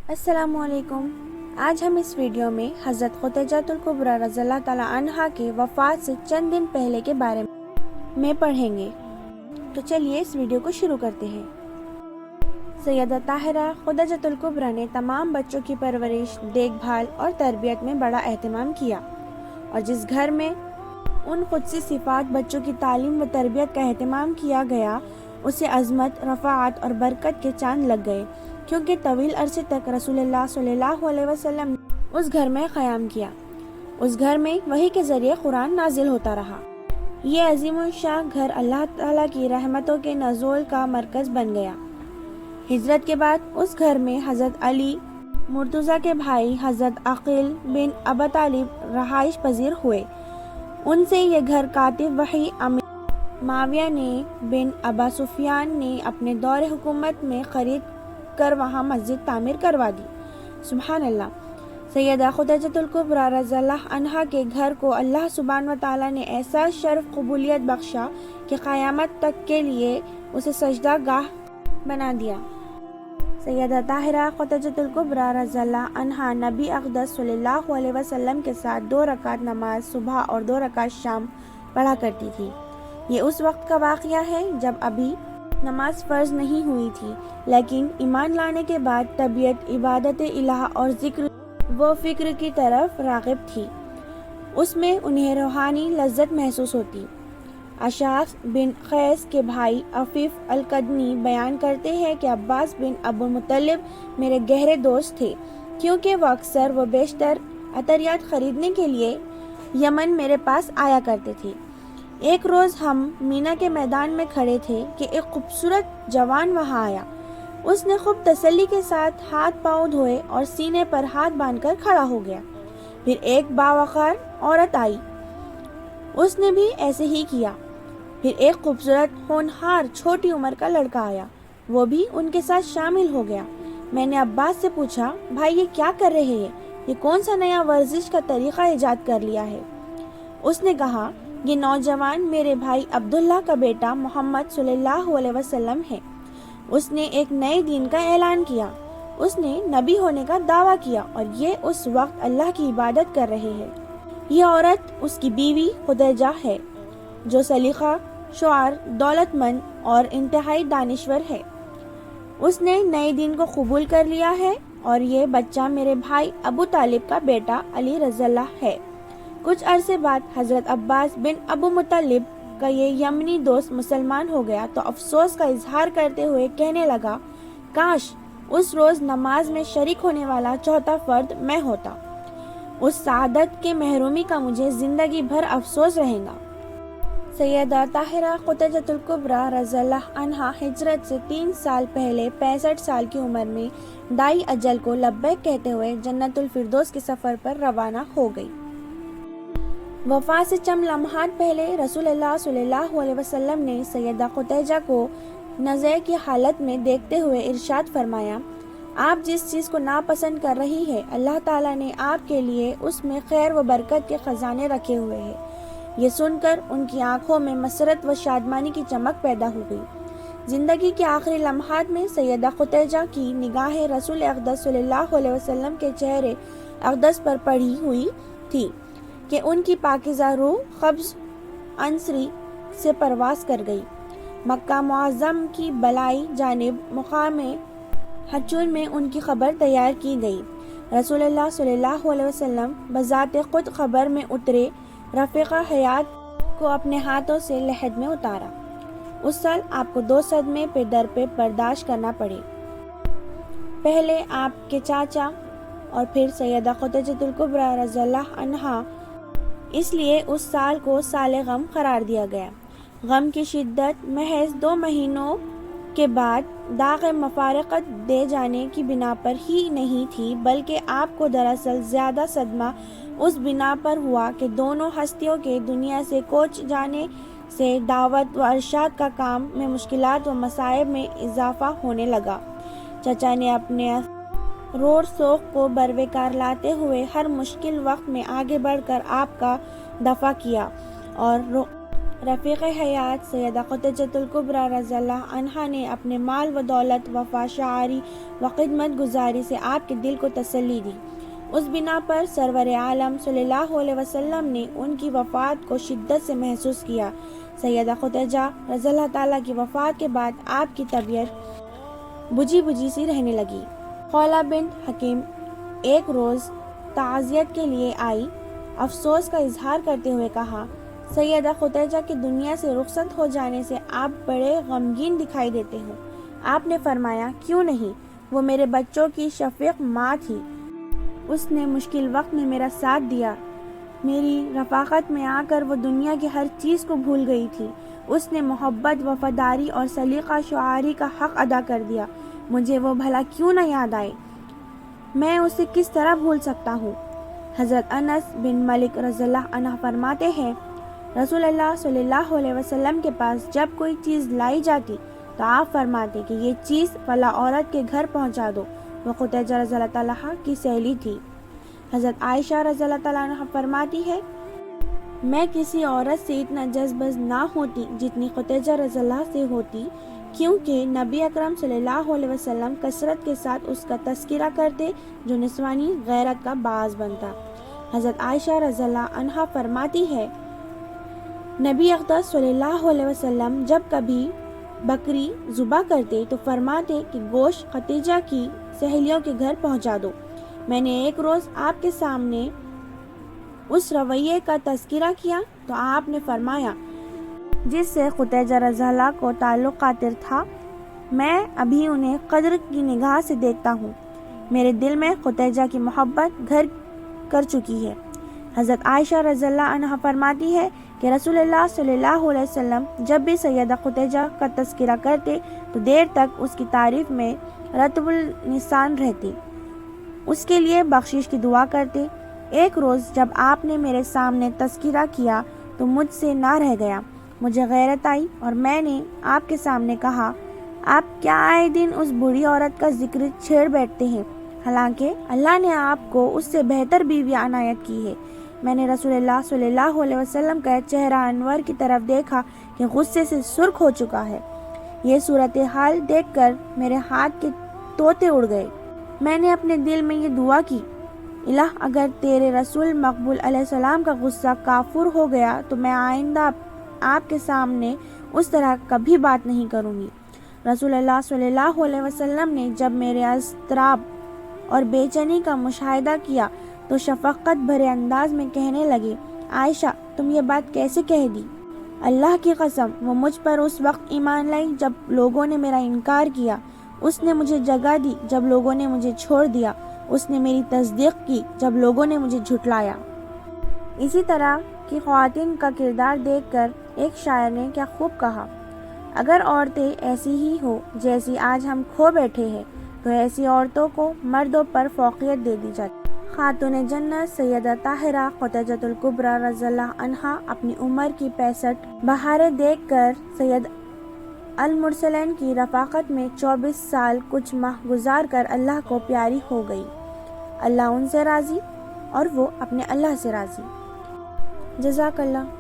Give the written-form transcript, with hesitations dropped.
السلام علیکم۔ آج ہم اس ویڈیو میں حضرت خدیجۃ الکبریٰ رضی اللہ تعالیٰ عنہا کے وفات سے چند دن پہلے کے بارے میں پڑھیں گے۔ تو چلیے اس ویڈیو کو شروع کرتے ہیں۔ سیدہ طاہرہ خدیجۃ الکبریٰ نے تمام بچوں کی پرورش، دیکھ بھال اور تربیت میں بڑا اہتمام کیا، اور جس گھر میں ان قدسی صفات بچوں کی تعلیم و تربیت کا اہتمام کیا گیا، اسے عظمت، رفعت اور برکت کے چاند لگ گئے، کیونکہ طویل عرصے تک رسول اللہ صلی اللہ علیہ وسلم نے اس گھر میں قیام کیا۔ اس گھر میں وحی کے ذریعے قرآن نازل ہوتا رہا۔ یہ عظیم الشان گھر اللہ تعالیٰ کی رحمتوں کے نزول کا مرکز بن گیا۔ ہجرت کے بعد اس گھر میں حضرت علی مرتضیٰ کے بھائی حضرت عقیل بن ابی طالب رہائش پذیر ہوئے۔ ان سے یہ گھر کاتب وحی امیر معاویہ بن ابی سفیان نے اپنے دور حکومت میں خرید کر وہاں مسجد تعمیر کروا دی۔ سبحان اللہ۔ سیدہ خدیجۃ الکبریٰ رضی اللہ عنہا کے گھر کو اللہ سبحانہ و تعالیٰ نے ایسا شرف قبولیت بخشا کہ قیامت تک کے لیے اسے سجدہ گاہ بنا دیا۔ سیدہ طاہرہ خدیجۃ الکبریٰ رضی اللہ عنہا نبی اقدس صلی اللہ علیہ وسلم کے ساتھ 2 رکعت نماز صبح اور 2 رکعت شام پڑھا کرتی تھی۔ یہ اس وقت کا واقعہ ہے جب ابھی نماز فرض نہیں ہوئی تھی، لیکن ایمان لانے کے بعد طبیعت عبادت الہ اور ذکر و فکر کی طرف راغب تھی۔ اس میں انہیں روحانی لذت محسوس ہوتی۔ اشعث بن قیس کے بھائی عفیف القدنی بیان کرتے ہیں کہ عباس بن ابو مطلب میرے گہرے دوست تھے، کیونکہ وہ اکثر و بیشتر عطریات خریدنے کے لیے یمن میرے پاس آیا کرتے تھے۔ ایک روز ہم مینا کے میدان میں کھڑے تھے کہ ایک خوبصورت جوان وہاں آیا۔ اس نے خوب تسلی کے ساتھ ہاتھ پاؤں دھوئے اور سینے پر ہاتھ باندھ کر کھڑا ہو گیا۔ پھر ایک باوقار عورت آئی، اس نے بھی ایسے ہی کیا۔ پھر ایک خوبصورت ہونہار چھوٹی عمر کا لڑکا آیا، وہ بھی ان کے ساتھ شامل ہو گیا۔ میں نے عباس سے پوچھا، بھائی یہ کیا کر رہے ہیں؟ یہ کون سا نیا ورزش کا طریقہ ایجاد کر لیا ہے؟ اس نے کہا، یہ نوجوان میرے بھائی عبداللہ کا بیٹا محمد صلی اللہ علیہ وسلم ہے۔ اس نے ایک نئے دین کا اعلان کیا، اس نے نبی ہونے کا دعویٰ کیا، اور یہ اس وقت اللہ کی عبادت کر رہے ہیں۔ یہ عورت اس کی بیوی خدیجہ ہے، جو سلیقہ، شعر، دولت مند اور انتہائی دانشور ہے۔ اس نے نئے دین کو قبول کر لیا ہے، اور یہ بچہ میرے بھائی ابو طالب کا بیٹا علی رضی اللہ ہے۔ کچھ عرصے بعد حضرت عباس بن ابو مطلب کا یہ یمنی دوست مسلمان ہو گیا تو افسوس کا اظہار کرتے ہوئے کہنے لگا، کاش اس روز نماز میں شریک ہونے والا چوتھا فرد میں ہوتا۔ اس سعادت کے محرومی کا مجھے زندگی بھر افسوس رہے گا۔ سیدہ طاہرہ خدیجۃ الکبریٰ رضی اللہ عنہا ہجرت سے 3 سال پہلے 65 سال کی عمر میں دائی اجل کو لبیک کہتے ہوئے جنت الفردوس کے سفر پر روانہ ہو گئی۔ وفات سے چند لمحات پہلے رسول اللہ صلی اللہ علیہ وسلم نے سیدہ خدیجہ کو نزع کی حالت میں دیکھتے ہوئے ارشاد فرمایا، آپ جس چیز کو ناپسند کر رہی ہے، اللہ تعالیٰ نے آپ کے لیے اس میں خیر و برکت کے خزانے رکھے ہوئے ہیں۔ یہ سن کر ان کی آنکھوں میں مسرت و شادمانی کی چمک پیدا ہو گئی۔ زندگی کے آخری لمحات میں سیدہ خدیجہ کی نگاہیں رسول اقدس صلی اللہ علیہ وسلم کے چہرے اقدس پر پڑی ہوئی تھی کہ ان کی پاکیزہ روح قبض عنصری سے پرواز کر گئی۔ مکہ معظم کی بالائی جانب مقام حجون میں ان کی قبر تیار کی گئی۔ رسول اللہ صلی اللہ علیہ وسلم بذات خود قبر میں اترے، رفیقہ حیات کو اپنے ہاتھوں سے لحد میں اتارا۔ اس سال آپ کو 2 صدمے پہ در پہ برداشت کرنا پڑے۔ پہلے آپ کے چاچا اور پھر سیدہ خدیجۃ الکبریٰ رضی اللہ عنہا، اس لیے اس سال کو سال غم قرار دیا گیا۔ غم کی شدت محض 2 مہینوں کے بعد داغ مفارقت دے جانے کی بنا پر ہی نہیں تھی، بلکہ آپ کو دراصل زیادہ صدمہ اس بنا پر ہوا کہ دونوں ہستیوں کے دنیا سے کوچ جانے سے دعوت و ارشاد کا کام میں مشکلات و مصائب میں اضافہ ہونے لگا۔ چچا نے اپنے روڑ سوخ کو بروقار لاتے ہوئے ہر مشکل وقت میں آگے بڑھ کر آپ کا دفاع کیا اور رفیق حیات سیدہ خدیجۃ الکبریٰ رضی اللہ عنہا نے اپنے مال و دولت، وفا شعاری و خدمت گزاری سے آپ کے دل کو تسلی دی۔ اس بنا پر سرور عالم صلی اللہ علیہ وسلم نے ان کی وفات کو شدت سے محسوس کیا۔ سیدہ خدیجہ رضی اللہ تعالیٰ کی وفات کے بعد آپ کی طبیعت بجھی بجھی سی رہنے لگی۔ خولہ بنت حکیم ایک روز تعزیت کے لیے آئی، افسوس کا اظہار کرتے ہوئے کہا، سیدہ خدیجہ کی دنیا سے رخصت ہو جانے سے آپ بڑے غمگین دکھائی دیتے ہو۔ آپ نے فرمایا، کیوں نہیں، وہ میرے بچوں کی شفیق ماں تھی، اس نے مشکل وقت میں میرا ساتھ دیا، میری رفاقت میں آ کر وہ دنیا کی ہر چیز کو بھول گئی تھی، اس نے محبت، وفاداری اور سلیقہ شعاری کا حق ادا کر دیا، مجھے وہ بھلا کیوں نہ یاد آئے، میں اسے کس طرح بھول سکتا ہوں۔ حضرت انس بن مالک رضی اللہ عنہ فرماتے ہیں، رسول اللہ صلی اللہ علیہ وسلم کے پاس جب کوئی چیز لائی جاتی تو آپ فرماتے کہ یہ چیز فلاں عورت کے گھر پہنچا دو، وہ خدیجہ رضی اللہ تعالیٰ کی سہیلی تھی۔ حضرت عائشہ رضی اللہ تعالیٰ عنہ فرماتی ہے، میں کسی عورت سے اتنا جذبز نہ ہوتی جتنی خدیجہ رضی اللہ سے ہوتی، کیونکہ نبی اکرم صلی اللہ علیہ وسلم کثرت کے ساتھ اس کا تذکرہ کرتے جو نسوانی غیرت کا باعث بنتا۔ حضرت عائشہ رضی اللہ عنہا فرماتی ہے، نبی اقدس صلی اللہ علیہ وسلم جب کبھی بکری ذبح کرتے تو فرماتے کہ گوشت خدیجہ کی سہیلیوں کے گھر پہنچا دو۔ میں نے ایک روز آپ کے سامنے اس رویے کا تذکرہ کیا تو آپ نے فرمایا، جس سے خدیجہ رضی اللہ کو تعلق خاطر تھا، میں ابھی انہیں قدر کی نگاہ سے دیکھتا ہوں، میرے دل میں خدیجہ کی محبت گھر کر چکی ہے۔ حضرت عائشہ رضی اللہ عنہ فرماتی ہے کہ رسول اللہ صلی اللہ علیہ وسلم جب بھی سیدہ خدیجہ کا تذکرہ کرتے تو دیر تک اس کی تعریف میں رطب اللسان رہتی، اس کے لیے بخشش کی دعا کرتے۔ ایک روز جب آپ نے میرے سامنے تذکرہ کیا تو مجھ سے نہ رہ گیا، مجھے غیرت آئی اور میں نے آپ کے سامنے کہا، آپ کیا آئے دن اس بڑی عورت کا ذکر چھیڑ بیٹھتے ہیں، حالانکہ اللہ نے آپ کو اس سے بہتر بیوی عنایت کی ہے۔ میں نے رسول اللہ صلی اللہ علیہ وسلم کا چہرہ انور کی طرف دیکھا کہ غصے سے سرخ ہو چکا ہے۔ یہ صورتحال دیکھ کر میرے ہاتھ کے طوطے اڑ گئے۔ میں نے اپنے دل میں یہ دعا کی، الہ اگر تیرے رسول مقبول علیہ السلام کا غصہ کافور ہو گیا تو میں آئندہ آپ کے سامنے اس طرح کبھی بات نہیں کروں گی۔ رسول اللہ صلی اللہ علیہ وسلم نے جب میرے اضطراب اور بے چینی کا مشاہدہ کیا تو شفقت بھرے انداز میں کہنے لگے، عائشہ تم یہ بات کیسے کہہ دی؟ اللہ کی قسم وہ مجھ پر اس وقت ایمان لائی جب لوگوں نے میرا انکار کیا، اس نے مجھے جگہ دی جب لوگوں نے مجھے چھوڑ دیا، اس نے میری تصدیق کی جب لوگوں نے مجھے جھٹلایا۔ اسی طرح کی خواتین کا کردار دیکھ کر ایک شاعر نے کیا خوب کہا، اگر عورتیں ایسی ہی ہو جیسی آج ہم کھو بیٹھے ہیں تو ایسی عورتوں کو مردوں پر فوقیت دے دی جاتی۔ خاتون جنت سیدہ طاہرہ خدیجۃ الکبریٰ رضی اللہ عنہا اپنی عمر کی 65 بہاریں دیکھ کر سید المرسلین کی رفاقت میں 24 سال کچھ ماہ گزار کر اللہ کو پیاری ہو گئی۔ اللہ ان سے راضی اور وہ اپنے اللہ سے راضی۔ جزاک اللہ۔